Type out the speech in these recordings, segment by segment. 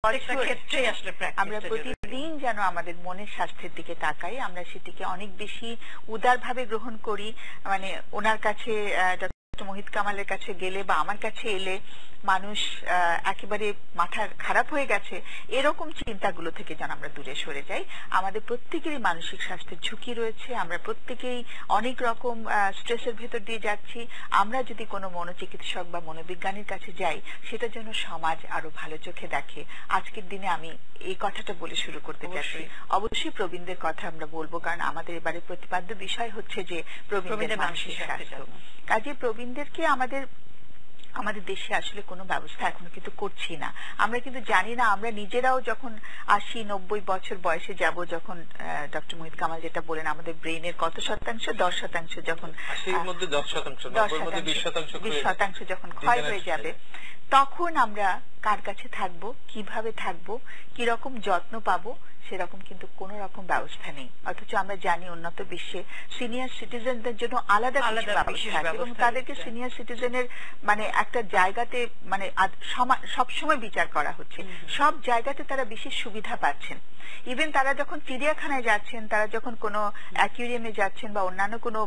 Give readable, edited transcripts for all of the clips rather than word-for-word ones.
আমরা প্রতিদিন যেন আমাদের মনের স্বাস্থ্যের দিকে তাকাই, আমরা সেটিকে অনেক বেশি উদারভাবে গ্রহণ করি। মানে ওনার কাছে ডক্টর মোহিত কামালের কাছে গেলে বা আমার কাছে এলে মানুষ একেবারে মাথা খারাপ হয়ে গেছে এরকম চিন্তাগুলো থেকে যেন আমরা দূরে সরে যাই। আমাদের প্রত্যেকেরই মানসিক স্বাস্থ্যের ঝুঁকি রয়েছে, আমরা প্রত্যেকেই অনেক রকম স্ট্রেসের ভেতর দিয়ে যাচ্ছি। আমরা যদি কোনো মনোচিকিৎসক বা মনোবিজ্ঞানীর কাছে যাই সেটা যেন সমাজ আরো ভালো চোখে দেখে। আজকের দিনে আমি এই কথাটা বলে শুরু করতে চাচ্ছি। অবশ্যই প্রবীণদের কথা আমরা বলবো, কারণ আমাদের এবারে প্রতিপাদ্য বিষয় হচ্ছে যে প্রবীণদের মানসিক স্বাস্থ্য। কাজে প্রবীণদেরকে আমাদের দেশে আসলে কোনো ব্যবস্থা এখনো কিন্তু করছি না। আমরা কিন্তু জানি না, আমরা নিজেরাও যখন 80-90 বছর বয়সে যাব, যখন ডক্টর মোহিত কামাল যেটা বলেন আমাদের ব্রেনের কত শতাংশ, 10% যখন 20% যখন ক্ষয় হয়ে যাবে, তখন আমরা কার কাছে থাকবো, কিভাবে থাকবো, কিরকম যত্ন পাবো সেরকম কিন্তু কোন রকম ব্যবস্থা নেই। অথচ আমরা জানি উন্নত বিশ্বে সিনিয়র সিটিজেনদের জন্য আলাদা ব্যবস্থা আছে এবং তাদেরকে সিনিয়র সিটিজেনের মানে একটা জায়গাতে মানে সবসময় বিচার করা হচ্ছে। সব জায়গাতে তারা বিশেষ সুবিধা পাচ্ছেন। ইভেন তারা যখন চিড়িয়াখানায় যাচ্ছেন, তারা যখন কোনো অ্যাকুয়ারিয়ামে যাচ্ছেন বা অন্যান্য কোনো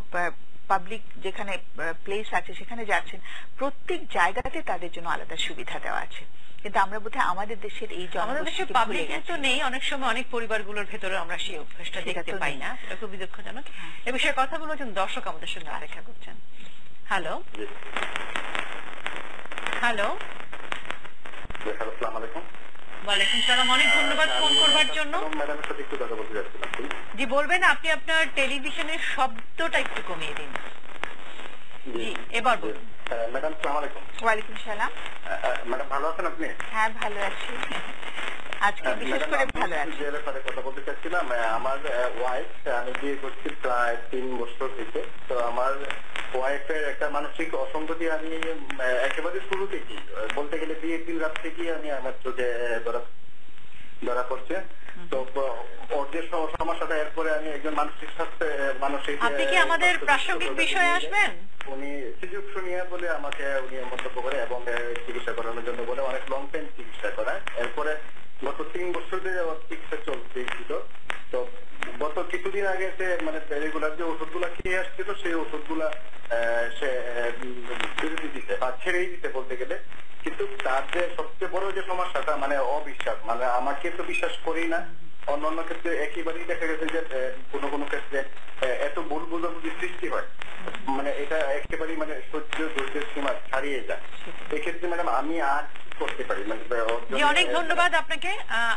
পাবলিক যেখানে প্লেস আছে সেখানে যাচ্ছেন, প্রত্যেক জায়গাতে তাদের জন্য আলাদা সুবিধা দেওয়া আছে। কিন্তু আমরা বোধহয় আমাদের দেশের এই নেই, অনেক সময় অনেক পরিবারগুলোর ভেতরে আমরা সেই অভ্যাসটা দেখতে পাই না। এটা খুবই দুঃখজনক। এ বিষয়ে কথা বলার জন্য দর্শক আমাদের সঙ্গে অপেক্ষা করছেন। হ্যালো হ্যালো, আসসালামু আলাইকুম। ওয়ালাইকুম সালাম, অনেক ধন্যবাদ ফোন করবার জন্য। জি বলবেন, আপনি আপনার টেলিভিশনের শব্দটা একটু কমিয়ে দিন। জি এবার বলুন। ম্যাডাম আসসালামু আলাইকুম। ওয়ালাইকুম সালাম। ম্যাডাম ভালো আছেন আপনি? হ্যাঁ ভালো আছি, আজকে বিশেষ করে ভালো আছি। যে ব্যাপারে কথা বলতে চাচ্ছিলাম, আমার ওয়াইফ, আমি বিয়ে করছি প্রায় 3 বছর থেকে। তো আমার ওয়াইফের একটা মানসিক অসঙ্গতি আমি একেবারে শুরু থেকেই বলতে গেলে বিয়ের দিন রাত থেকেই আমি আমার চোখে ধরা পড়ছে। তো ওর যে সমস্যাটা, এরপরে আমি একজন মানসিক আপনি কি আমাদের প্রাসঙ্গিক বিষয়ে আসবেন? উনি সুযোগ শুনিয়ে বলে আমাকে উনি মন্তব্য করে এবং চিকিৎসা করানোর জন্য বলে অনেক লং টাইম চিকিৎসা করায়। এরপরে গত 3 বছর ধরে আমার চিকিৎসা চলতেছিল। তো গত কিছুদিন আগে সে মানে রেগুলার যে ওষুধগুলা খেয়ে আসছিল সেই ওষুধগুলা সে বিরতি দিতে বা ছেড়েই দিতে বলতে গেলে। কিন্তু তার যে সবচেয়ে বড় যে সমস্যাটা মানে অবিশ্বাস, মানে আমাকে তো বিশ্বাস করি না, অন্যান্য ক্ষেত্রে একেবারেই দেখা গেছে যে কোনো কোনো ক্ষেত্রে এত ভুল বোঝাবুঝি সৃষ্টি হয়, মানে এটা একেবারেই মানে সহ্য ধৈর্যের সীমা ছাড়িয়ে যায়। এক্ষেত্রে ম্যাডাম আমি আর করতে পারি মানে। অনেক ধন্যবাদ আপনাকে।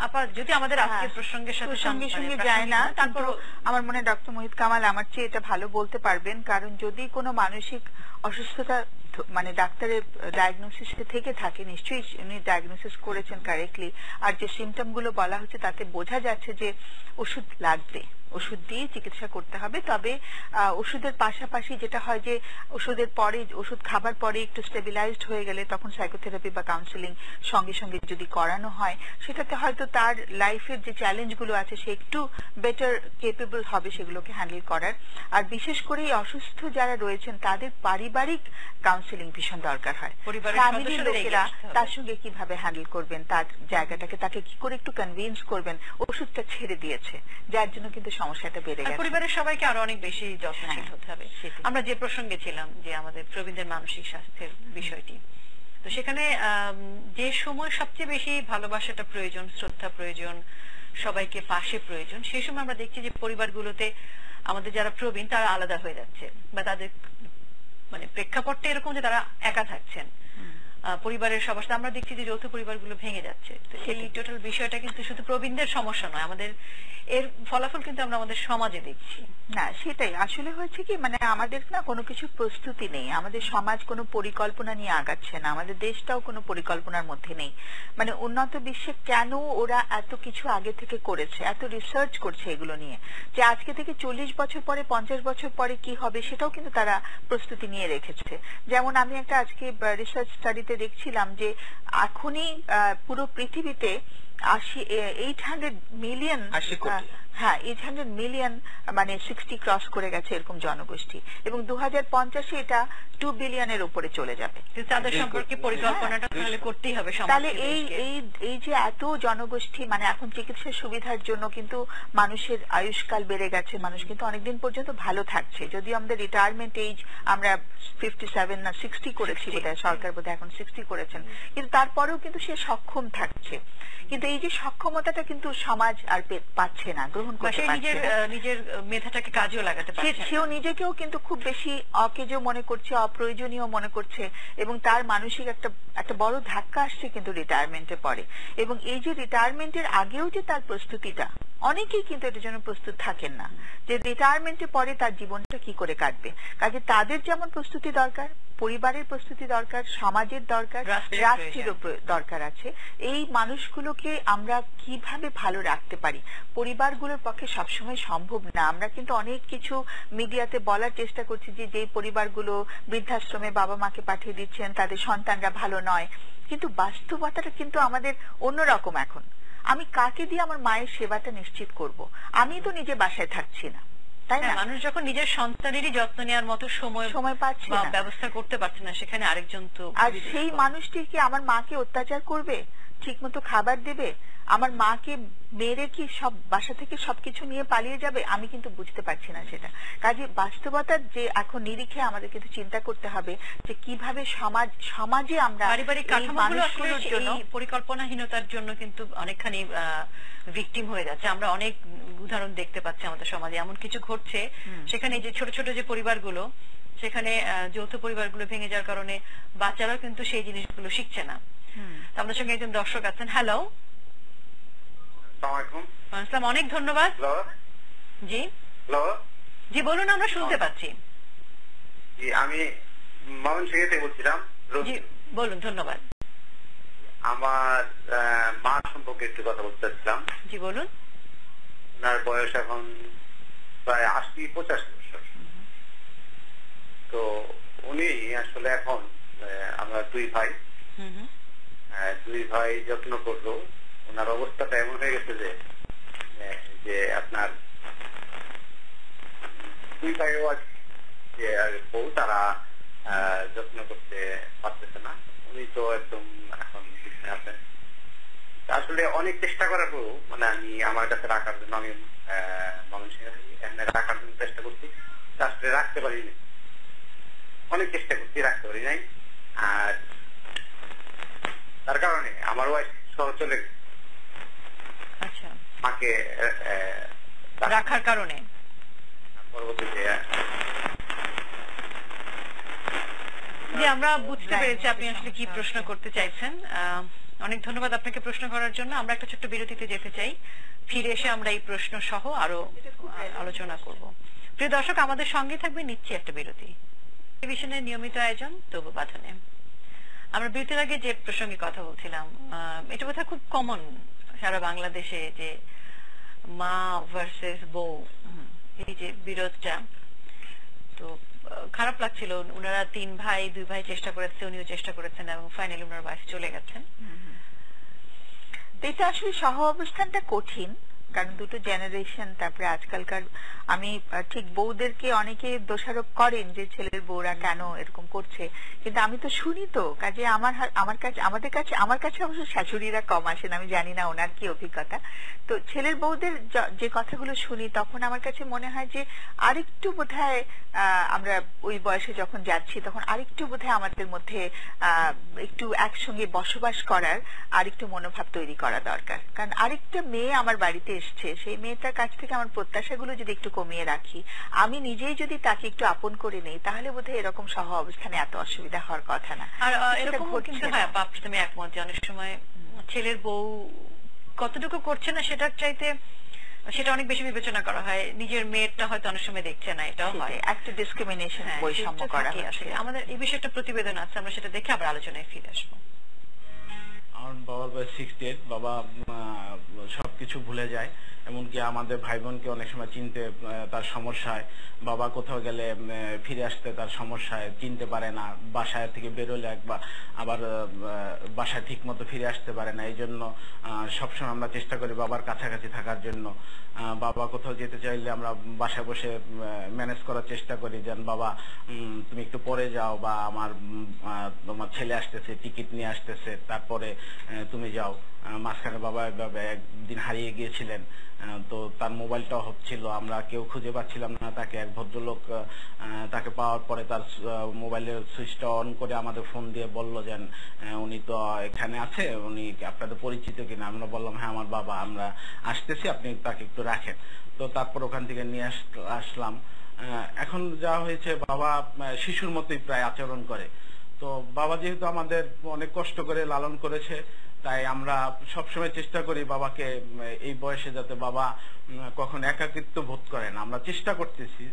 আপা যদি আমাদের আজকের প্রসঙ্গের সাথে সঙ্গে যায় না, তারপর আমার মনে হয় ডক্টর মোহিত কামাল আমার চেয়ে এটা ভালো বলতে পারবেন। কারণ যদি কোনো মানসিক অসুস্থতা মানে ডাক্তারের ডায়াগনোসিস থেকে থাকে, নিশ্চয়ই উনি ডায়াগনোসিস করেছেন কারেক্টলি। আর যে সিমটম গুলো বলা হচ্ছে তাতে বোঝা যাচ্ছে যে ওষুধ লাগবে, ওষুধ দিয়ে চিকিৎসা করতে হবে। তবে ওষুধের পাশাপাশি যেটা হয় যে ওষুধের পরে, ওষুধ খাবার পরে একটু স্টেবিলাইজড হয়ে গেলে তখন সাইকোথেরাপি বা কাউন্সিলিং সঙ্গে সঙ্গে যদি করানো হয়, সেটাতে হয়তো তার লাইফের যে চ্যালেঞ্জ গুলো আছে সে একটু বেটার কেপেবল হবে সেগুলোকে হ্যান্ডেল করার। আর বিশেষ করে এই অসুস্থ যারা রয়েছেন তাদের পারিবারিক কাউন্সিলিং ভীষণ দরকার হয়। ফ্যামিলির লোকেরা তার সঙ্গে কিভাবে হ্যান্ডেল করবেন, তার জায়গাটাকে তাকে কি করে একটু কনভিন্স করবেন ওষুধটা ছেড়ে দিয়েছে, যার জন্য কিন্তু সমস্যাটা বেড়ে গেছে। পরিবারের সবাইকে আরো অনেক বেশি যত্নশীল হতে হবে। আমরা যে প্রসঙ্গে ছিলাম যে আমাদের প্রবীণদের মানসিক স্বাস্থ্যের বিষয়টি, তো সেখানে যে সময় সবচেয়ে বেশি ভালোবাসাটা প্রয়োজন, শ্রদ্ধা প্রয়োজন, সবাইকে পাশে প্রয়োজন, সেই সময় আমরা দেখছি যে পরিবারগুলোতে আমাদের যারা প্রবীণ তারা আলাদা হয়ে যাচ্ছে বা তাদের মানে প্রেক্ষাপটটা এরকম যে তারা একা থাকছেন। পরিবারের সবার সাথে আমরা দেখছি যে যৌথ পরিবারগুলো ভেঙে যাচ্ছে। তো এই টোটাল বিষয়টা কিন্তু শুধু প্রবীণদের সমস্যা নয়, আমাদের এর ফলাফল কিন্তু আমরা আমাদের সমাজে দেখছি। না সেটাই আসলে হয়েছে কি, মানে আমাদের না কোনো কিছু প্রস্তুতি নেই, আমাদের সমাজ কোনো পরিকল্পনা নিয়ে আগাচ্ছে না, আমাদের দেশটাও কোনো পরিকল্পনার মধ্যে নেই। মানে উন্নত বিশ্বে কেন ওরা এত কিছু আগে থেকে করেছে, এত রিসার্চ করছে এগুলো নিয়ে, যে আজকে থেকে 40 বছর পরে 50 বছর পরে কি হবে সেটাও কিন্তু তারা প্রস্তুতি নিয়ে রেখেছে। যেমন আমি একটা আজকে রিসার্চ স্টাডিতে দেখছিলাম যে এখনই পুরো পৃথিবীতে 800 মিলিয়ন হ্যাঁ 800 মিলিয়ন মানে 60 ক্রস করে গেছে এরকম জনগোষ্ঠী, এবং 2050-এ এটা 2 বিলিয়নের উপরে চলে যাবে। তাদের সম্পর্কে পরিকল্পনাটা তাহলে করতেই হবে। তাহলে এই যে এত জনগোষ্ঠী, মানে এখন চিকিৎসা সুবিধার জন্য কিন্তু মানুষের আয়ুষ্কাল বেড়ে গেছে, মানুষ কিন্তু অনেকদিন পর্যন্ত ভালো থাকছে। যদিও আমাদের রিটায়ারমেন্ট এজ আমরা 57 না 60 করেছি বোধহয়, সরকার বোধহয় এখন 60 করেছেন, কিন্তু তারপরেও কিন্তু সে সক্ষম থাকছে। কিন্তু এই যে সক্ষমতাটা কিন্তু সমাজ আর পাচ্ছে না, গ্রহণ করতে পারছে না। নিজের মেধাটাকে কাজেও লাগাতে পারছে না। সেও নিজেকেও কিন্তু খুব বেশি অকেজো মনে করছে, অপ্রয়োজনীয় মনে করছে, এবং তার মানসিক একটা বড় ধাক্কা আসছে কিন্তু রিটায়ারমেন্টের পরে। এবং এই যে রিটায়ারমেন্টের আগেও যে তার প্রস্তুতিটা, অনেকেই কিন্তু এটার জন্য প্রস্তুত থাকেন না যে রিটায়ারমেন্টের পরে তার জীবনটা কি করে কাটবে। কাজে তাদের যেমন প্রস্তুতি দরকার, পরিবারের প্রস্তুতি দরকার, সমাজের দরকার, রাষ্ট্রেরও দরকার আছে। এই মানুষগুলোকে আমরা কিভাবে ভালো রাখতে পারি, পরিবারগুলোর পক্ষে সবসময় সম্ভব না। আমরা কিন্তু অনেক কিছু মিডিয়াতে বলার চেষ্টা করছি যে যেই পরিবারগুলো বৃদ্ধাশ্রমে বাবা মাকে পাঠিয়ে দিচ্ছেন তাদের সন্তানরা ভালো নয়, কিন্তু বাস্তবতাটা কিন্তু আমাদের অন্যরকম। এখন আমি কাকে দিয়ে আমার মায়ের সেবাটা নিশ্চিত করব? আমি তো নিজে বাসায় থাকছি না, তাই না? মানুষ যখন নিজের সন্তানেরই যত্ন নেওয়ার মতো সময় পাচ্ছে না, ব্যবস্থা করতে পারছে না, সেখানে আরেকজন তো, আর সেই মানুষটি কি আমার মাকে অত্যাচার করবে, ঠিক মতো খাবার দেবে, আমার মাকে মেরে কি সব বাসা থেকে সবকিছু নিয়ে পালিয়ে যাবে? আমি কিন্তু বুঝতে পারছি না সেটা। কাজে বাস্তবতার যে এখন নিরিখে আমাদের কিন্তু চিন্তা করতে হবে যে কিভাবে সমাজে আমরা পারিবারিক কাঠামোগুলোর জন্য পরিকল্পনাহীনতার জন্য কিন্তু অনেকখানি ভিকটিম হয়ে যাচ্ছে। আমরা অনেক উদাহরণ দেখতে পাচ্ছি আমাদের সমাজে, এমন কিছু ঘটছে সেখানে যে ছোট ছোট যে পরিবারগুলো, সেখানে যৌথ পরিবারগুলো ভেঙে যাওয়ার কারণে বাচ্চারাও কিন্তু সেই জিনিসগুলো শিখছে না। আমাদের সঙ্গে একজন দর্শক আছেন। হ্যালো, আসসালাম, অনেক ধন্যবাদ। জি জি বলুন, আমরা শুনতে পাচ্ছি। জি, আমি ময়মনসিংহ থেকে বলছিলাম। জি বলুন, ধন্যবাদ। আমার মা সম্পর্কে একটু কথা বলতে চাচ্ছিলাম। জি বলুন। ওনার বয়স এখন প্রায় 80-85 বছর। তো উনি আসলে এখন, আমরা দুই ভাই যত্ন করলো। ওনার অবস্থাটা এমন হয়ে গেছে যে আপনার দুই ভাইও যে বউ, তারা যত্ন করতে পারতেছে না। উনি তো একদম এখন আছেন। আসলে অনেক চেষ্টা করার পর, মানে আমি আমার কাছে রাখার জন্য, আমি এখানে রাখার জন্য চেষ্টা করছি, আসলে রাখতে পারিনি। অনেক চেষ্টা করছি, রাখতে পারি নাই। আর তার কারণে আমার ওয়াইফ শহর চলে গেছে। আচ্ছা, মাকে রাখার কারণে পরবর্তীতে আমরা বুঝতে পেরেছি আপনি আসলে কি প্রশ্ন করতে চাইছেন। অনেক ধন্যবাদ আপনাকে প্রশ্ন করার জন্য। আমরা একটা ছোট্ট বিরতিতে যেতে চাই, ফিরে এসে আমরা এই প্রশ্ন সহ আরো আলোচনা করব। প্রিয় দর্শক, আমাদের সঙ্গে থাকবে, নিচ্ছি একটা বিরতি। টেলিভিশনের নিয়মিত আয়োজন তবু বাঁধনে। আমরা বিরতির আগে যে প্রসঙ্গে কথা বলছিলাম, এটা বোধহয় খুব কমন সারা বাংলাদেশে, যে মা ভার্সেস বউ, এই যে বিরোধটা। তো খারাপ লাগছিল, ওনারা 3 ভাই, 2 ভাই চেষ্টা করেছে, উনিও চেষ্টা করেছেন, এবং ফাইনালি ওনার ওয়াইফ চলে গেছেন। এটা আসলে সহ অবস্থানটা কঠিন, কারণ দুটো জেনারেশন। তারপরে আজকালকার, আমি ঠিক বউদেরকে অনেকে দোষারোপ করেন যে ছেলের বউরা কেন এরকম করছে, কিন্তু আমি তো শুনি তো। কাজে আমার কাছে অবশ্য শাশুড়িরা কম আসেন, আমি জানি না ওনার কি অভিজ্ঞতা। তো ছেলের বউদের যে কথাগুলো শুনি, তখন আমার কাছে মনে হয় যে আরেকটু বোধহয় আমরা ওই বয়সে যখন যাচ্ছি, তখন আরেকটু বোধহয় আমাদের মধ্যে একটু একসঙ্গে বসবাস করার আরেকটু মনোভাব তৈরি করা দরকার। কারণ আরেকটা মেয়ে আমার বাড়িতে এসছে, সেই মেয়েটার কাছ থেকে আমার প্রত্যাশাগুলো যদি একটু কমিয়ে রাখি, আমি নিজেই যদি তাকে একটু আপন করে নেই, তাহলে বোধহয় এরকম সহ অবস্থানে এত অসুবিধা হওয়ার কথা না। আর এরকম কিন্তু হয়, আপনি একমত যে অনেক সময় ছেলের বউ কতটুকু করছে না সেটার চাইতে সেটা অনেক বেশি বিবেচনা করা হয়, নিজের মেয়েরটা হয়তো অনেক সময় দেখছে না, এটাও হয়। একটা ডিসক্রিমিনেশন, বৈষম্য করা হচ্ছে। আমাদের এই বিষয়ে একটা প্রতিবেদন আছে, আমরা সেটা দেখে আবার আলোচনায় ফিরে আসবো। আমার বাবার বয়স 68। বাবা সবকিছু ভুলে যায়, এমনকি আমাদের ভাই বোনকে অনেক সময় চিনতে তার সমস্যা হয়, বাবা কোথাও গেলে ফিরে আসতে তার সমস্যা হয়, চিনতে পারে না, বাসায় থেকে বেরোলে একবার আবার বাসায় ঠিক মতো ফিরে আসতে পারে না। এই জন্য সবসময় আমরা চেষ্টা করি বাবার কাছাকাছি থাকার জন্য। বাবা কোথাও যেতে চাইলে আমরা বাসায় বসে ম্যানেজ করার চেষ্টা করি, যেন বাবা তুমি একটু পরে যাও, বা তোমার ছেলে আসতেছে, টিকিট নিয়ে আসতেছে, তারপরে তুমি যাও। মাঝখানে বাবা একদিন হারিয়ে গিয়েছিলেন, তো তার মোবাইলটাও হচ্ছিল, আমরা কেউ খুঁজে পাচ্ছিলাম না তাকে। এক ভদ্রলোক তাকে পাওয়ার পরে তার মোবাইলের সুইচটা অন করে আমাদের ফোন দিয়ে বলল যে উনি তো এখানে আছে, উনি আপনাদের পরিচিত কিনা। আমরা বললাম হ্যাঁ আমার বাবা, আমরা আসতেছি, আপনি তাকে একটু রাখেন। তো তারপর ওখান থেকে নিয়ে আসলাম। এখন যা হয়েছে, বাবা শিশুর মতোই প্রায় আচরণ করে। তো বাবা যেহেতু আমাদের অনেক কষ্ট করে লালন করেছে, তাই আমরা সবসময় চেষ্টা করি বাবাকে এই বয়সে যাতে বাবা কখনো একাকিত্ব বোধ করে না। আমরা চেষ্টা করতেছি,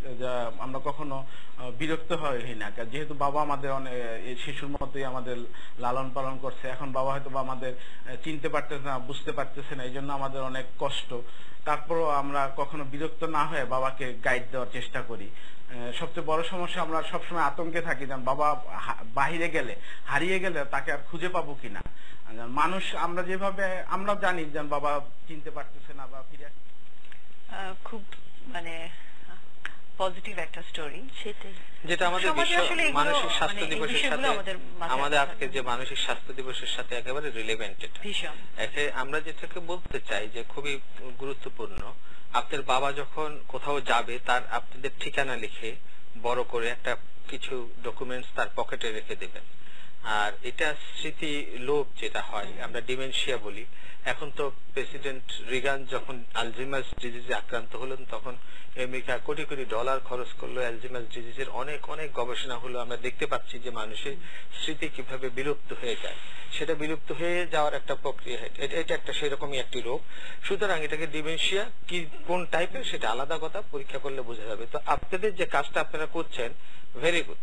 আমরা কখনো বিরক্ত হই না, যেহেতু বাবা আমাদের অনেক শিশুর মতোই আমাদের লালন পালন করছে। এখন বাবা হয়তো আমাদের চিনতে পারতেছে না, বুঝতে পারতেছে না, এই জন্য আমাদের অনেক কষ্ট। তারপরও আমরা কখনো বিরক্ত না হয়ে বাবাকে গাইড দেওয়ার চেষ্টা করি। সবচেয়ে বড় সমস্যা, আমরা সবসময় আতঙ্কে থাকি যেন বাবা বাহিরে গেলে, হারিয়ে গেলে তাকে আর খুঁজে পাবো কিনা। মানুষ আমরা যেভাবে আমরা জানি যেন বাবা চিনতে পারতেছে না বা ফিরে। খুব মানে পজিটিভ একটা স্টোরি, সেটাই যেটা আমাদের মানসিক স্বাস্থ্য দিবসের সাথে, আমাদের আজকে যে মানসিক স্বাস্থ্য দিবসের সাথে একেবারে রিলেভেন্ট। আমরা যেটাকে বলতে চাই যে খুবই গুরুত্বপূর্ণ, আপনার বাবা যখন কোথাও যাবে তার আপনাদের ঠিকানা লিখে বড় করে একটা কিছু ডকুমেন্টস তার পকেটে রেখে দেবেন। আর এটা স্মৃতি লোভ যেটা হয়, আমরা ডিমেনশিয়া বলি। এখন তো প্রেসিডেন্ট রিগান যখন আলজিমাস ডিজিজে আক্রান্ত হলেন, তখন আমেরিকা কোটি কোটি ডলার খরচ করলো আলজিমাস ডিজিজের অনেক অনেক গবেষণা হলো। আমরা দেখতে পাচ্ছি যে মানুষের স্মৃতি কিভাবে বিলুপ্ত হয়ে যায়, সেটা বিলুপ্ত হয়ে যাওয়ার একটা প্রক্রিয়া। এটা একটা সেরকমই একটি রোগ। সুতরাং এটাকে ডিমেনশিয়া কি কোন টাইপের সেটা আলাদা কথা, পরীক্ষা করলে বোঝা যাবে। তো আপনাদের যে কাজটা আপনারা করছেন, ভেরি গুড।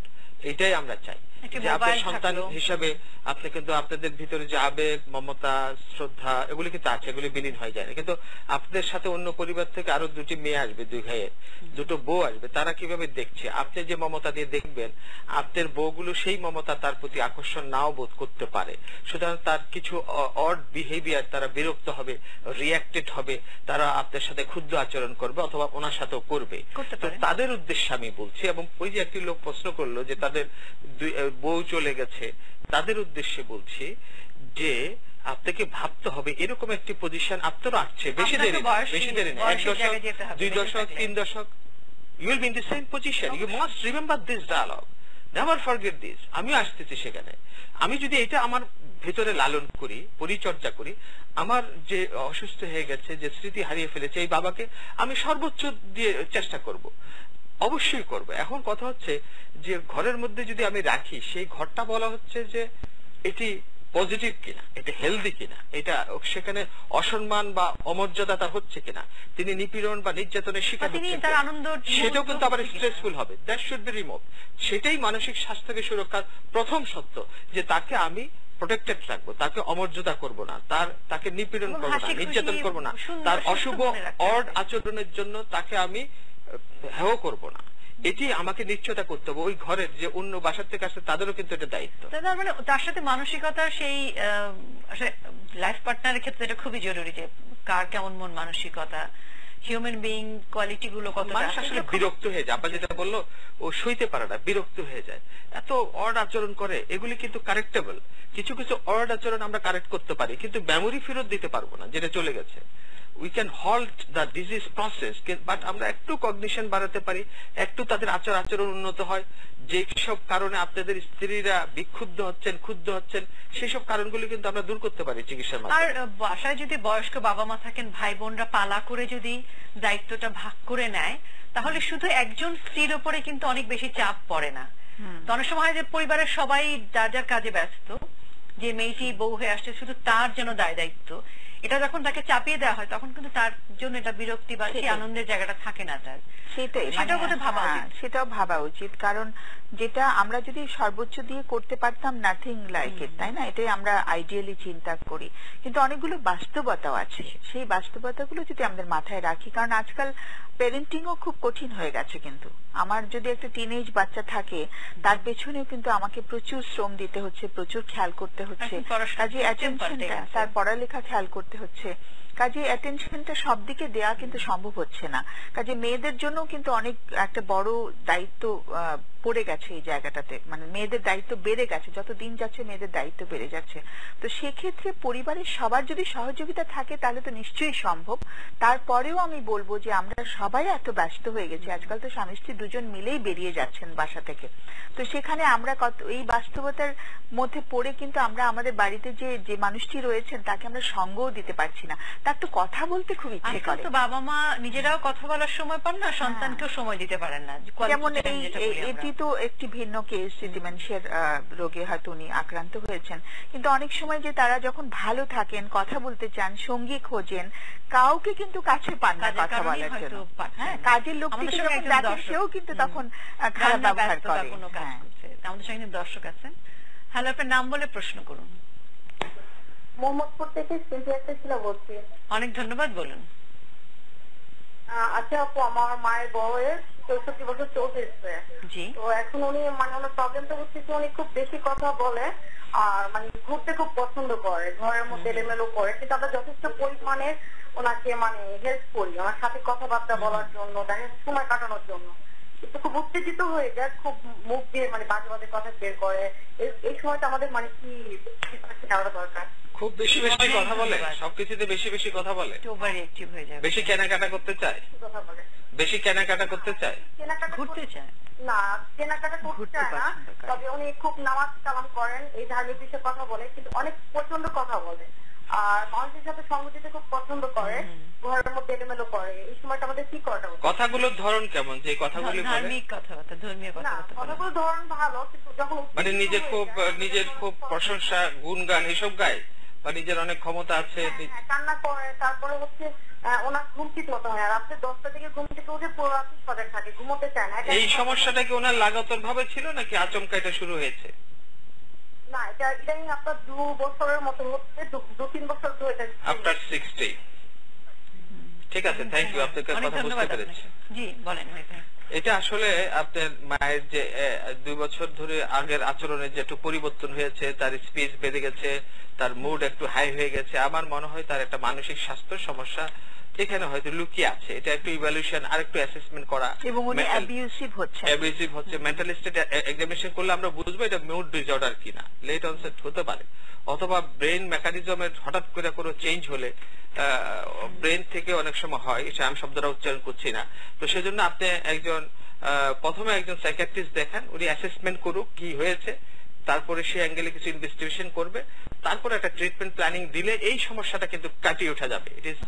এটাই আমরা চাই যে আপনার সন্তান হিসাবে আপনি কিন্তু আপনাদের ভিতরে যে আবেগ, মমতা, শ্রদ্ধা এগুলি কিন্তু আছে, এগুলি বিলীন হয়ে যায় না। কিন্তু আপনাদের সাথে অন্য পরিবার থেকে আরো দুটি মেয়ে আসবে, দুই ভাইয়ের দুটো বউ আসবে, তারা কিভাবে দেখছে, আপনি যে মমতা দিয়ে দেখবেন, আপনার বউগুলো সেই মমতা তার প্রতি আকর্ষণ নাও বোধ করতে পারে। সুতরাং তার কিছু অড বিহেভিয়ার, তারা বিরক্ত হবে, রিয়াক্টেড হবে, তারা আপনার সাথে ক্ষুদ্র আচরণ করবে অথবা ওনার সাথেও করবে। তো তাদের উদ্দেশ্যে আমি বলছি, এবং ওই যে একটি লোক প্রশ্ন করলো যে তাদের বউ চলে গেছে, তাদের উদ্দেশ্যে বলছি যে আপনাকে ভাবতে হবে এরকম একটি পজিশন আপনারও আসছে, বেশি দেরি না, 1 দশক, 2 দশক, 3 দশক, you will be in the same position. You must remember this dialogue, never forget this. আমিও আসতেছি সেখানে। আমি যদি এটা আমার ভেতরে লালন করি, পরিচর্যা করি, আমার যে অসুস্থ হয়ে গেছে, যে স্মৃতি হারিয়ে ফেলেছে এই বাবাকে আমি সর্বোচ্চ দিয়ে চেষ্টা করব, অবশ্যই করব। এখন কথা হচ্ছে যে ঘরের মধ্যে যদি আমি রাখি, সেই ঘরটা বলা হচ্ছে যে এটি পজিটিভ কিনা, এটা হেলদি কিনা, এটা সেখানে অসম্মান বা অমর্যাদা তার হচ্ছে কিনা, তিনি নিপীড়ন বা নির্যাতনের শিকার হচ্ছে, সেটাও কিন্তু আবার স্ট্রেসফুল হবে। That should be remove. সেটাই মানসিক স্বাস্থ্যকে সুরক্ষার প্রথম সত্য, যে তাকে আমি প্রোটেক্টেড রাখবো, তাকে অমর্যাদা করব না, তাকে নিপীড়ন করবো না, নির্যাতন করবো না, তার অশুভ অড আচরণের জন্য তাকে আমি হেয় করব না। এটি আমাকে নিশ্চয়তা করতে হবে। ওই ঘরের যে অন্য বাসার থেকে আসছে তাদেরও কিন্তু এটা দায়িত্ব। মানে তার সাথে মানসিকতার সেই লাইফ পার্টনারের ক্ষেত্রে এটা খুবই জরুরি, যে কার কেমন মন মানসিকতা, হিউম্যান বিইং কোয়ালিটি গুলো কত। মানুষ আসলে বিরক্ত হয়ে যায়, আপা যেটা বললো, ও সইতে পারে না, বিরক্ত হয়ে যায়, এত অড আচরণ করে। এগুলি কিন্তু কারেক্টেবল। কিছু কিছু অড আচরণ আমরা কারেক্ট করতে পারি, কিন্তু মেমোরি ফেরত দিতে পারবো না যেটা চলে গেছে। We can halt the disease process, but আমরা একটু কগনিশন বাড়াতে পারি, একটু তাদের আচরণ উন্নত হয়। যে সব কারণে আপনাদের স্ত্রীরা বিক্ষুব্ধ হচ্ছেন, ক্ষুব্ধ হচ্ছেন, সেই সব কারণগুলি কিন্তু আমরা দূর করতে পারি চিকিৎসার মাধ্যমে। আর বাসায় যদি বয়স্ক বাবা মা থাকেন, ভাই বোনরা পালা করে যদি দায়িত্বটা ভাগ করে নেয়, তাহলে শুধু একজন স্ত্রীর উপরে কিন্তু অনেক বেশি চাপ পড়ে না। তো অনেক সময় যে পরিবারের সবাই যার যার কাজে ব্যস্ত, যে মেয়েটি বউ হয়ে আসছে শুধু তার যেন দায় দায়িত্ব, এটা যখন তাকে চাপিয়ে দেওয়া হয় তখন কিন্তু তার জন্য এটা বিরক্তি বা সেই আনন্দের জায়গাটা থাকে না তার। সেটাও ভাবা উচিত, কারণ যেটা আমরা যদি সর্বোচ্চ দিয়ে করতে পারতাম নাথিং লাইক ইট, তাই না? এটাই আমরা আইডিয়ালি চিন্তা করি, কিন্তু অনেকগুলো বাস্তবতাও আছে। সেই বাস্তবতাগুলো যদি আমাদের মাথায় রাখি, কারণ আজকাল প্যারেন্টিংও খুব কঠিন হয়ে গেছে। কিন্তু আমার যদি একটা টিনেজ বাচ্চা থাকে, তার পেছনেও কিন্তু আমাকে প্রচুর শ্রম দিতে হচ্ছে, প্রচুর খেয়াল করতে হচ্ছে, কাজে অ্যাটেনশনটা, তার পড়ালেখা খেয়াল করতে হচ্ছে, কাজে অ্যাটেনশনটা সব দিকে দেওয়া কিন্তু সম্ভব হচ্ছে না। কাজে মেয়েদের জন্য কিন্তু অনেক একটা বড় দায়িত্ব পড়ে গেছে এই জায়গাটাতে, মানে মেয়েদের দায়িত্ব বেড়ে গেছে, যত দিন যাচ্ছে মেয়েদের দায়িত্ব বেড়ে যাচ্ছে। তো সেক্ষেত্রে পরিবারের সবার যদি সহযোগিতা থাকে তাহলে তো নিশ্চয়ই সম্ভব। তারপরেও আমি বলবো যে আমরা সবাই এত ব্যস্ত হয়ে গেছি, আজকাল তো স্বামী স্ত্রী দুজন মিলেই বেরিয়ে যাচ্ছেন বাসা থেকে। তো সেখানে আমরা এই বাস্তবতার মধ্যে পড়ে কিন্তু আমরা আমাদের বাড়িতে যে মানুষটি রয়েছেন তাকে আমরা সঙ্গও দিতে পারছি না, তার তো কথা বলতে খুব ইচ্ছে করে। তো বাবা মা নিজেরাও কথা বলার সময় পান না, সন্তানকেও সময় দিতে পারেন না। যেমন এটি তো একটি ভিন্ন কেস, ডিমেনশিয়ার রোগে হয়তো উনি আক্রান্ত হয়েছেন, কিন্তু অনেক সময় যে তারা যখন ভালো থাকেন, কথা বলতে চান, সঙ্গী খোঁজেন, কাউকে কিন্তু কাছে পান না কথা বলার জন্য। হ্যাঁ, কাজের লোকটি যখন দেখেন সেও কিন্তু তখন খারাপ ব্যবহার করে। আমাদের সঙ্গে দর্শক আছেন। হ্যালো, আপনার নাম বলে প্রশ্ন করুন। মোহাম্মদপুর থেকে সিনথিয়া ছিল বলছি। অনেক ধন্যবাদ, বলুন। আচ্ছা আপু, আমার মায়ের বয়স 64 বছর চলতেছে। তো এখন উনি মানে ওনার প্রবলেমটা হচ্ছে যে উনি খুব বেশি কথা বলে আর মানে ঘুরতে খুব পছন্দ করে, ঘরের মধ্যে এলোমেলো করে, কিন্তু আমরা যথেষ্ট পরিমাণে ওনাকে মানে হেল্প করি ওনার সাথে কথাবার্তা বলার জন্য, সময় কাটানোর জন্য। কিন্তু খুব উত্তেজিত হয়ে যায়, খুব মুখ দিয়ে মানে বাজে বাজে কথা বের করে। এই সময়টা আমাদের মানে কি নেওয়া দরকার? খুব বেশি বেশি কথা বলে, সবকিছুতে বেশি বেশি কথা বলে, বেশি কেনাকাটা করতে চায়, বেশি কেনাকাটা করতে চায়, ঘুরতে চায় না, কেনাকাটা করতে চায় না। তবে উনি খুব নামাজ কালাম করেন, এই ধার্মিক বিষয়ে কথা বলে, কিন্তু অনেক প্রচন্ড কথা বলে আর মানুষের সাথে সঙ্গ দিতে খুব পছন্দ করে, ঘরের মধ্যে এলোমেলো করে। এই সময়টা আমাদের কি করা উচিত? কথাগুলোর ধরন কেমন? যে কথাগুলো ধার্মিক কথাবার্তা, ধর্মীয় কথাবার্তা, কথাগুলোর ধরন ভালো, কিন্তু যখন মানে নিজের খুব প্রশংসা, গুণগান এসব গায়, বা নিজের অনেক ক্ষমতা আছে, কান্না করে। তারপরে হচ্ছে ওনার ঘুম ঠিক মতো হয়, রাত্রে 10টা থেকে ঘুম থেকে উঠে পুরো রাত্রি সজাগ থাকে, ঘুমোতে চায় না। এই সমস্যাটা কি ওনার লাগাতার ভাবে ছিল নাকি আচমকা এটা শুরু হয়েছে? না, এটা ইদানিং আপনার 2 বছরের মতো হচ্ছে, 2-3 বছর ধরে। আফটার 60। ঠিক আছে, থ্যাংক ইউ, আপনার কথা বুঝতে পেরেছি। জি বলেন। এটা আসলে আপনার মায়ের যে 2 বছর ধরে আগের আচরণের যে একটু পরিবর্তন হয়েছে, তার স্পিচ বেড়ে গেছে, তার মুড একটু হাই হয়ে গেছে, আমার মনে হয় তার একটা মানসিক স্বাস্থ্য সমস্যা এখানে হয়তো লুকিয়ে আছে। এটা একটু ইভ্যালুয়েশন আর একটু অ্যাসেসমেন্ট করা, এবং উনি অ্যাবিউসিভ হচ্ছে, মেন্টাল স্টেট এক্সামিনেশন করলে আমরা বুঝবো এটা মুড ডিসঅর্ডার কিনা, লেট অনসেট হতে পারে, অথবা ব্রেন মেকানিজমের হঠাৎ করে কোনো চেঞ্জ হলে ব্রেন থেকে অনেক সময় হয়, এটা আমি শব্দটা উচ্চারণ করছি না। তো সেজন্য আপনি প্রথমে একজন সাইকিয়াট্রিস্ট দেখান, উনি অ্যাসেসমেন্ট করুক কি হয়েছে, তারপরে সে অ্যাঙ্গেলে কিছু ইনভেস্টিগেশন করবে, তারপরে একটা ট্রিটমেন্ট প্ল্যানিং দিলে এই সমস্যাটা কিন্তু কাটিয়ে ওঠা যাবে। It is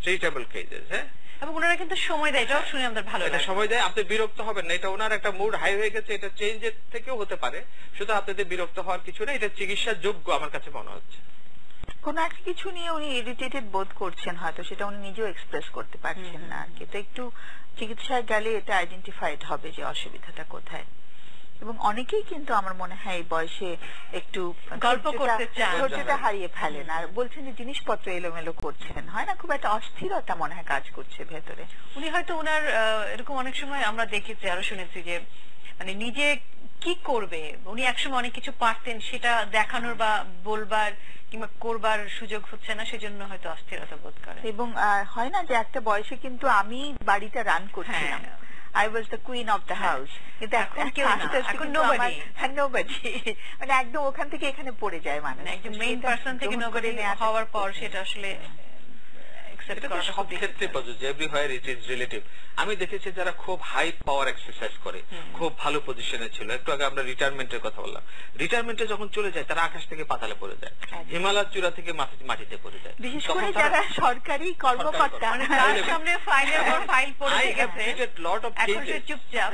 treatable cases. হ্যাঁ, এবং ওনারা কিন্তু সময় দেয়, এটাও শুনে আমাদের ভালো লাগে। এটা সময় দেয়, আপনি বিরক্ত হবেন না। এটা ওনার একটা মুড হাই হয়ে গেছে, এটা চেঞ্জের থেকেও হতে পারে, শুধু আপনাদের বিরক্ত হওয়ার কিছু না, এটা চিকিৎসার যোগ্য আমার কাছে মনে হচ্ছে। কোন একটা কিছু নিয়ে উনি ইরিটেটেড বোধ করছেন, হয়তো সেটা উনি নিজেও এক্সপ্রেস করতে পারছেন না। কিন্তু একটু চিকিৎসায় গেলে এটা আইডেন্টিফাইড হবে যে অসুবিধাটা কোথায়। এবং অনেকেই কিন্তু আমার মনে হয় এই বয়সে একটু গল্প করতে চান, ধৈর্যটা হারিয়ে ফেলেন, আর বলছেন যে জিনিসপত্র এলোমেলো করছেন, হয় না, খুব একটা অস্থিরতা মনে হয় কাজ করছে ভেতরে। উনি হয়তো ওনার এরকম অনেক সময় আমরা দেখেছি, আরো শুনেছি যে মানে নিজে কি করবে, উনি একসময় অনেক কিছু পারতেন, সেটা দেখানোর বা বলবার কিংবা করবার সুযোগ হচ্ছে না, সেজন্য হয়তো অস্থিরতা বোধ করে। এবং হয় না যে একটা বয়সে কিন্তু আমি বাড়িটা রান করছিলাম, I was the queen of the house, কিন্তু এখন nobody, মানে একদম ওখান থেকে এখানে পড়ে যায়, মানে একদম মেইন পারসন থেকে nobody হওয়ার পর সেটা আসলে সব ক্ষেত্রে প্রযোজ্য, এভরিহোয়ার ইট ইজ রিলেটিভ। আমি দেখেছি যারা খুব হাই পাওয়ার এক্সারসাইজ করে, খুব ভালো পজিশনে ছিল, একটু আগে আমরা রিটায়ারমেন্টের কথা বললাম, রিটায়ারমেন্টে যখন চলে যায় তারা আকাশ থেকে পাতালে পড়ে যায়, হিমালয় চূড়া থেকে মাটিতে পড়ে যায়। বিশেষ করে যারা সরকারি কর্মকর্তা, তার সামনে ফাইলের পর ফাইল পড়ে গেছে, এখন সে চুপচাপ।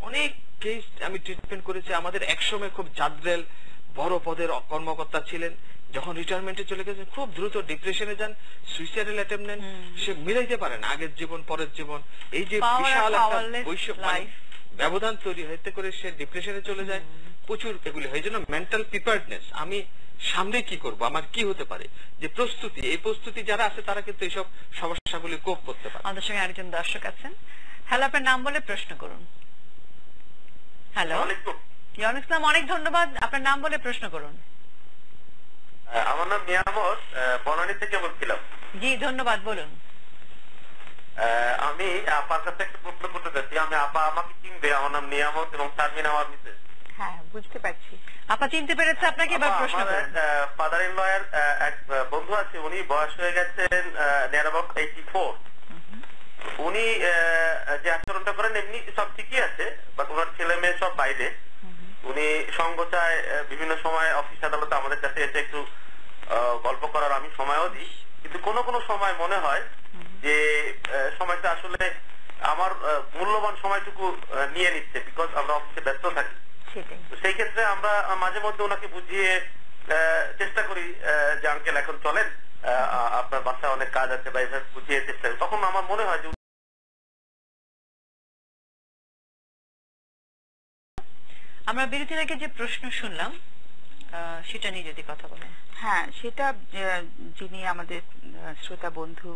অনেক কেস আমি ট্রিটমেন্ট করেছি। আমাদের একসময় খুব জাদরেল বড় পদের কর্মকর্তা ছিলেন, যখন রিটায়ারমেন্টে চলে গেছেন খুব দ্রুত ডিপ্রেশনে যান, সুইসাইডাল অ্যাটেম্প নেন, সে মিলাইতে পারে না আগের জীবন পরের জীবন, এই যে বিশাল একটা ব্যবধান তৈরি হতে করে সে ডিপ্রেশনে চলে যায়। প্রচুর এগুলি হয়। এই জন্য মেন্টাল প্রিপেয়ার্ডনেস, আমি সামনে কি করব, আমার কি হতে পারে, যে প্রস্তুতি, এই প্রস্তুতি যারা আছে তারা কিন্তু এইসব সমস্যাগুলি কোপ করতে পারে। আমাদের সঙ্গে আরেকজন দর্শক আছেন। হ্যালো, আপনার নাম বলে প্রশ্ন করুন। হ্যালো, ওয়ালাইকুম আসসালাম, অনেক ধন্যবাদ। আপনার নাম বলে প্রশ্ন করুন। আমার নাম নিয়ামত, বনানী থেকে বলছিলাম। জি ধন্যবাদ, বলুন। আমি আপার কাছে একটা প্রশ্ন করতে চাচ্ছি। আমি আপা আমাকে চিনবে, আমার নাম নিয়ামত এবং শারমিন আমার মিসেস। হ্যাঁ, বুঝতে পারছি। আপা চিনতে পেরেছে আপনাকে, এবার প্রশ্ন করুন। ফাদার ইন লয়ের এক বন্ধু আছে, উনি বয়স হয়ে গেছেন নিয়ার অ্যাবাউট 84। উনি যে আচরণটা করেন এমনি সব ঠিকই আছে, বাট ওনার ছেলে মেয়ে সব বাইরে। উনি সঙ্গ চায় বিভিন্ন সময় অফিস আদালতে আমাদের কাছে এসে একটু গল্প করার আমি সময়ও দিই, কিন্তু কোনো কোনো সময় মনে হয় যে সময়টা আসলে আমার মূল্যবান সময়টুকু নিয়ে নিচ্ছে, বিকজ আমরা অফিসে ব্যস্ত থাকি। সেই ক্ষেত্রে আমরা মাঝে মধ্যে ওনাকে বুঝিয়ে চেষ্টা করি যে আঙ্কেল এখন চলেন, আপনার বাসায় অনেক কাজ আছে বা এভাবে বুঝিয়ে চেষ্টা করি। তখন আমার মনে হয় যে আমরা বিরতি থেকে যে প্রশ্ন শুনলাম সেটা নিয়ে যদি কথা বলেন। হ্যাঁ, সেটা যিনি আমাদের শ্রোতা বন্ধু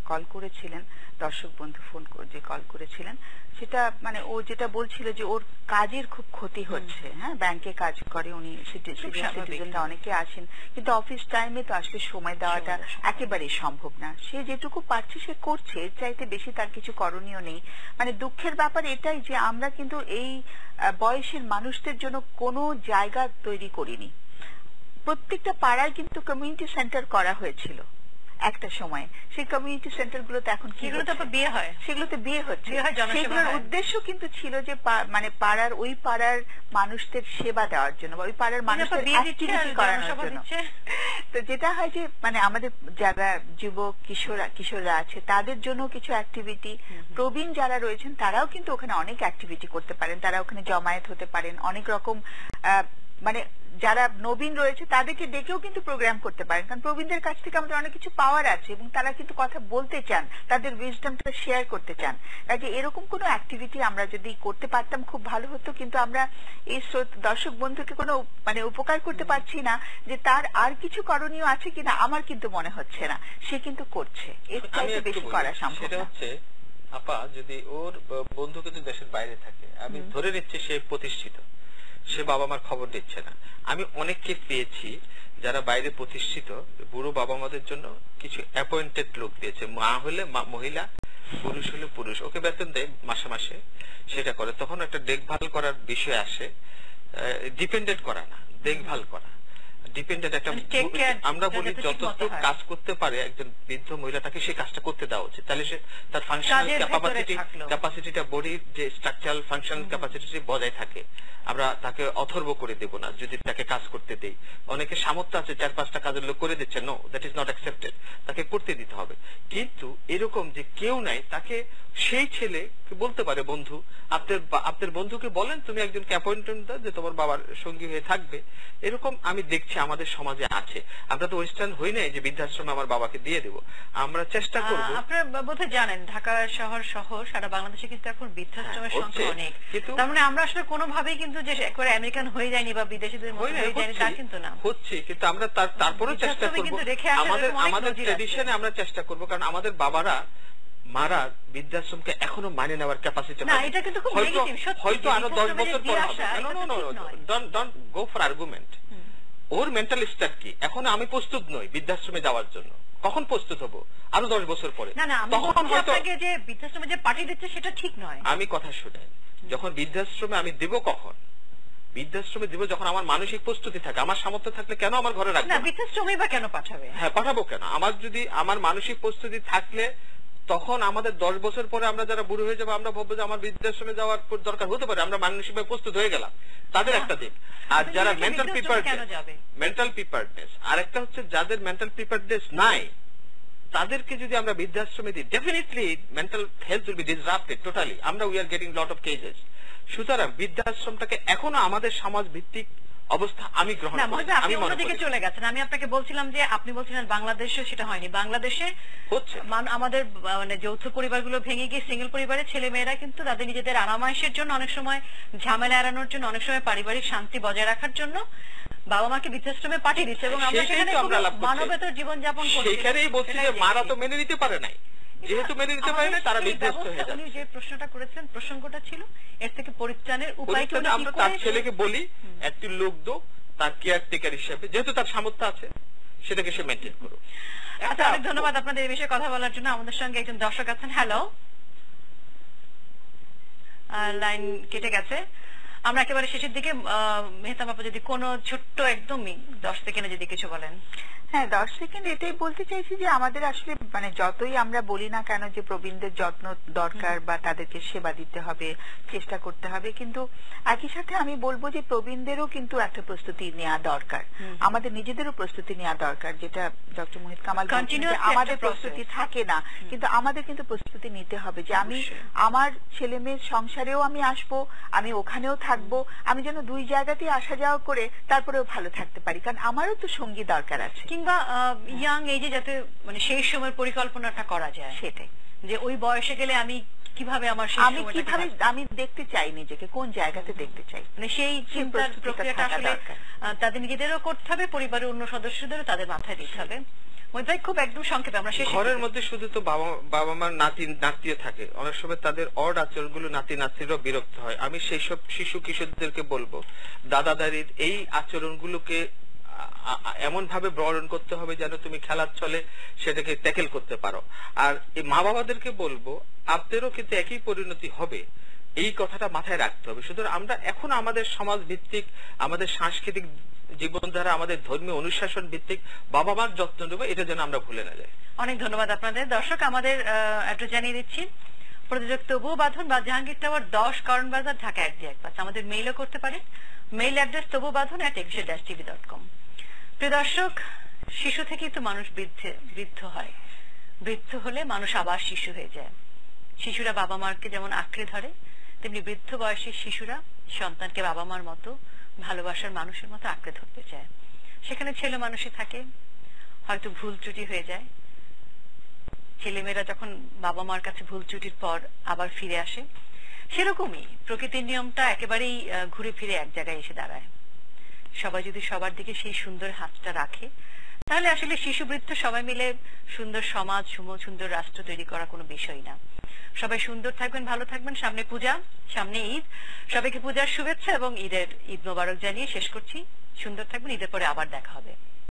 কল করেছিলেন, দর্শক বন্ধু ফোন যে কল করেছিলেন, সেটা মানে ও যেটা বলছিল যে ওর কাজের খুব ক্ষতি হচ্ছে। হ্যাঁ, ব্যাংকে কাজ করে উনি, সিটিজেনরা অনেকে আসেন, কিন্তু অফিস টাইমে তো আসলে সময় দেওয়াটা একেবারেই সম্ভব না। সে যেটুকু পারছে সে করছে, এর চাইতে বেশি তার কিছু করণীয় নেই। মানে দুঃখের ব্যাপার এটাই যে আমরা কিন্তু এই বয়সের মানুষদের জন্য কোনো জায়গা তৈরি করিনি। প্রত্যেকটা পাড়ায় কিন্তু কমিউনিটি সেন্টার করা হয়েছিল একটা সময়। সেই কমিউনিটি সেন্টার গুলোতে এখন বিয়ে হয়, সেগুলোতে বিয়ে হচ্ছে। সেগুলোর উদ্দেশ্য কিন্তু ছিল যে মানে পাড়ার ওই পাড়ার মানুষদের সেবা দেওয়ার জন্য, ওই পাড়ার মানুষদের অ্যাক্টিভিটি করানোর জন্য। তো যেটা হয় যে মানে আমাদের যারা যুবক কিশোররা আছে তাদের জন্য কিছু অ্যাক্টিভিটি, প্রবীণ যারা রয়েছেন তারাও কিন্তু ওখানে অনেক অ্যাক্টিভিটি করতে পারেন, তারা ওখানে জমায়েত হতে পারেন, অনেক রকম মানে যারা নবীন রয়েছে তাদেরকে ডেকেও কিন্তু প্রোগ্রাম করতে পারেন, কারণ প্রবীণদের কাছ থেকে আমাদের অনেক কিছু পাওয়ার আছে এবং তারা কিন্তু কথা বলতে চান, তাদের উইজডমটা শেয়ার করতে চান। কাজে এরকম কোনো অ্যাক্টিভিটি আমরা যদি করতে পারতাম খুব ভালো হতো, কিন্তু আমরা এই দর্শক বন্ধুকে কোনো মানে উপকার করতে পারছি না যে তার আর কিছু করণীয় আছে কিনা, আমার কিন্তু মনে হচ্ছে না। সে কিন্তু করছে, এর চাইতে বেশি করা সম্ভব না। আপা যদি ওর বন্ধু কিন্তু দেশের বাইরে থাকে, আমি ধরে নিচ্ছি সে প্রতিষ্ঠিত, সে বাবা মার খবর দিচ্ছে না। আমি অনেককে পেয়েছি যারা বাইরে প্রতিষ্ঠিত, বুড়ো বাবা মাদের জন্য কিছু অ্যাপয়েন্টেড লোক দিয়েছে, মা হলে মহিলা, পুরুষ হলে পুরুষ, ওকে বেতন দেয় মাসে মাসে, সেটা করে। তখন একটা দেখভাল করার বিষয় আসে, ডিপেন্ডেন্ট করা না, দেখভাল করা। ডিপেন্ডেন্ট একটা, আমরা বলি যতটুকু কাজ করতে পারে একজন বৃদ্ধ মহিলাটাকে সে কাজটা করতে দেওয়া উচিত, তাহলে সে তার ফাংশনাল ক্যাপাসিটিটা, বডির যে স্ট্রাকচারাল ফাংশনাল ক্যাপাসিটি বজায় থাকে। আমরা তাকে অথর্ব করে দেব না যদি তাকে কাজ করতে দেই। অনেকে সামর্থ্য আছে 4-5টা কাজের লোক করে দিচ্ছে, no, that is not accepted, তাকে করতে দিতে হবে। কিন্তু এরকম যে কেউ নাই, তাকে সেই ছেলে বলতে পারে বন্ধু, আপনার বন্ধুকে বলেন তুমি একজনকে অ্যাপয়েন্টমেন্ট দাও যে তোমার বাবার সঙ্গী হয়ে থাকবে। এরকম আমি দেখছি আমাদের সমাজে আছে। আমরা তো ওয়েস্টার্ন হই নাই যে বৃদ্ধাশ্রমে আমার বাবাকে দিয়ে দেবো, আমরা চেষ্টা করবো। আপনারা বোধহয় জানেন ঢাকা শহর সহ সারা বাংলাদেশে কিন্তু এখন বৃদ্ধাশ্রমের সংখ্যা অনেক। তার মানে আমরা আসলে কোনোভাবেই কিন্তু যে একবারে আমেরিকান হয়ে যায়নি বা বিদেশিদের মতো হয়ে যায়নি তা কিন্তু না, হচ্ছে। কিন্তু আমরা তারপরেও চেষ্টা করবো, আমাদের ট্রেডিশনে আমরা চেষ্টা করবো, কারণ আমাদের বাবারা মারা বৃদ্ধাশ্রমকে এখনো মানে নেওয়ার ক্যাপাসিটি হয়তো আরো 10 বছর পর হবে। Don't go for argument. Or mental state কি? এখন আমি প্রস্তুত নই বৃদ্ধাশ্রমে যাওয়ার জন্য, কখন প্রস্তুত হব? আরো 10 বছর পরে। তখন হয়তো যে বৃদ্ধাশ্রমে যে পাঠিয়ে দিচ্ছে সেটা ঠিক নয়। আমি কথা শুনেন, যখন বৃদ্ধাশ্রমে আমি দেব, কখন বৃদ্ধাশ্রমে দিব? যখন আমার মানসিক প্রস্তুতি থাকে, আমার সামর্থ্য থাকলে কেন আমার ঘরে রাখবো না? বৃদ্ধাশ্রমে বা কেন পাঠাবে? হ্যাঁ, পাঠাবো কেন? আমার মানসিক প্রস্তুতি থাকলে তখন আমাদের 10 বছর পরে আমরা যারা বুড়ো হয়ে যাবো, আমরা ভাববো যে আমার বৃদ্ধাশ্রমে যাওয়ার দরকার হতে পারে, আমরা মানসিকভাবে প্রস্তুত হয়ে গেলাম, তাদের একটা দিক। আর যারা মেন্টাল প্রিপারেডনেস, আর একটা হচ্ছে যাদের মেন্টাল প্রিপারেডনেস নাই, তাদেরকে যদি আমরা বৃদ্ধাশ্রমে দিই, definitely mental health will be disrupted totally. আমরা we are getting lot of cases. সুতরাং বৃদ্ধাশ্রমটাকে এখনো আমাদের সমাজ ভিত্তিক অবস্থা আমি গ্রহণ করি। আমি অন্যদিকে চলে গেছেন। আমি আপনাকে বলছিলাম যে আপনি বলছিলেন বাংলাদেশে সেটা হয়নি, বাংলাদেশে হচ্ছে। আমাদের মানে যৌথ পরিবারগুলো ভেঙে গিয়ে সিঙ্গেল পরিবারের ছেলে মেয়েরা কিন্তু তাদের নিজেদের আরামায়েশের জন্য, অনেক সময় ঝামেলা এড়ানোর জন্য, অনেক সময় পারিবারিক শান্তি বজায় রাখার জন্য বাবা মাকে বৃদ্ধাশ্রমে পাঠিয়ে দিচ্ছে এবং আমরা সেখানে মানবেতর জীবনযাপন করছি। সেখানেই বলছি যে মারা তো মেনে নিতে পারে নাই, যেহেতু মেনে নিতে পারে না তারা বিধ্বস্ত হয়ে যাচ্ছে। উনি যে প্রশ্নটা করেছিলেন, প্রসঙ্গটা ছিল এর থেকে পরিত্রাণের উপায় কি? আমরা তার ছেলেকে বলি একটি লোক দো তার কেয়ারটেকার হিসেবে, যেহেতু তার সামর্থ্য আছে সেটাকে সে মেনটেন করুক। আচ্ছা, অনেক ধন্যবাদ আপনাদের এই বিষয়ে কথা বলার জন্য। আমাদের সঙ্গে একজন দর্শক আছেন। হ্যালো, লাইন কেটে গেছে। আমরা একেবারে শেষের দিকে, মেহতাব আপা যদি কোনো ছোট্ট একদমই 10 সেকেন্ডে যদি কিছু বলেন। হ্যাঁ, 10 সেকেন্ড এটাই বলতে চাইছি যে আমাদের আসলে মানে যতই আমরা বলি না কেন যে প্রবীণদের যত্ন দরকার বা তাদেরকে সেবা দিতে হবে, চেষ্টা করতে হবে, কিন্তু একই সাথে আমি বলবো যে প্রবীণদেরও কিন্তু একটা প্রস্তুতি নেওয়া দরকার, আমাদের নিজেদেরও প্রস্তুতি নেওয়া দরকার। যেটা ডক্টর মোহিত কামাল আমাদের প্রস্তুতি থাকে না, কিন্তু আমাদের কিন্তু প্রস্তুতি নিতে হবে যে আমি আমার ছেলে মেয়ের সংসারেও আমি আসবো, আমি ওখানেও থাকবো, আমি যেন দুই জায়গাতেই আসা যাওয়া করে তারপরেও ভালো থাকতে পারি, কারণ আমারও তো সঙ্গী দরকার আছে। কিংবা ইয়াং এজে যাতে মানে সেই সময়ের পরিকল্পনাটা করা যায়, সেটাই যে ওই বয়সে গেলে আমি কিভাবে আমার আমি কিভাবে আমি দেখতে চাই নিজেকে, কোন জায়গাতে দেখতে চাই, মানে সেই চিন্তার প্রক্রিয়াটা আসলে তাদের নিজেদেরও করতে হবে, পরিবারের অন্য সদস্যদেরও তাদের মাথায় দিতে হবে। খুব একদম সংক্ষেপে আমরা শেষ। ঘরের মধ্যে শুধু তো বাবা মার নাতিও থাকে, অনেক সময় তাদের অড আচরণগুলো নাতি নাতিরাও বিরক্ত হয়। আমি সেই সব শিশু কিশোরদেরকে বলবো দাদা দাদির এই আচরণগুলোকে এমন ভাবে বরণ করতে হবে যেন তুমি খেলার ছলে সেটাকে ট্যাকেল করতে পারো। আর এই মা বাবাদেরকে বলবো আপনাদেরও কিন্তু একই পরিণতি হবে, এই কথাটা মাথায় রাখতে হবে। সুতরাং আমরা এখন আমাদের সমাজ ভিত্তিক, আমাদের সাংস্কৃতিক জীবনধারা, আমাদের ধর্মীয় অনুশাসন ভিত্তিক বাবা মার যত্ন নেব, এটা যেন আমরা ভুলে না যাই। অনেক ধন্যবাদ আপনাদের। দর্শক, আমাদের একটু জানিয়ে দিচ্ছি, প্রযোজক তবুও বাঁধন বা জাহাঙ্গীর টাওয়ার 10 কারণ বাজার, ঢাকা 1-2-1-5। আমাদের মেইলও করতে পারেন, মেইল অ্যাড্রেস তবুবাঁধন@equisher-tv.com। প্রিয় দর্শক, শিশু থেকেই তো মানুষ বৃদ্ধ হয়, বৃদ্ধ হলে মানুষ আবার শিশু হয়ে যায়। শিশুরা বাবা মাকে যেমন আঁকড়ে ধরে, তেমনি বৃদ্ধ বয়সী শিশুরা সন্তানকে বাবা মার মতো ভালোবাসার মানুষের মতো আঁকড়ে ধরতে চায়। সেখানে ছেলে মানুষই থাকে, হয়তো ভুল ত্রুটি হয়ে যায়। ছেলেমেয়েরা যখন বাবা মার কাছে ভুল ত্রুটির পর আবার ফিরে আসে, সেরকমই প্রকৃতির নিয়মটা একেবারেই ঘুরে ফিরে এক জায়গায় এসে দাঁড়ায়। সবাই যদি সবার দিকে সেই সুন্দর হাতটা রাখে, তাহলে আসলে শিশু বৃদ্ধ সবাই মিলে সুন্দর সমাজ, সুন্দর রাষ্ট্র তৈরি করা কোনো বিষয় না। সবাই সুন্দর থাকবেন, ভালো থাকবেন। সামনে পূজা, সামনে ঈদ, সবাইকে পূজার শুভেচ্ছা এবং ঈদ মোবারক জানিয়ে শেষ করছি। সুন্দর থাকবেন, ঈদের পরে আবার দেখা হবে।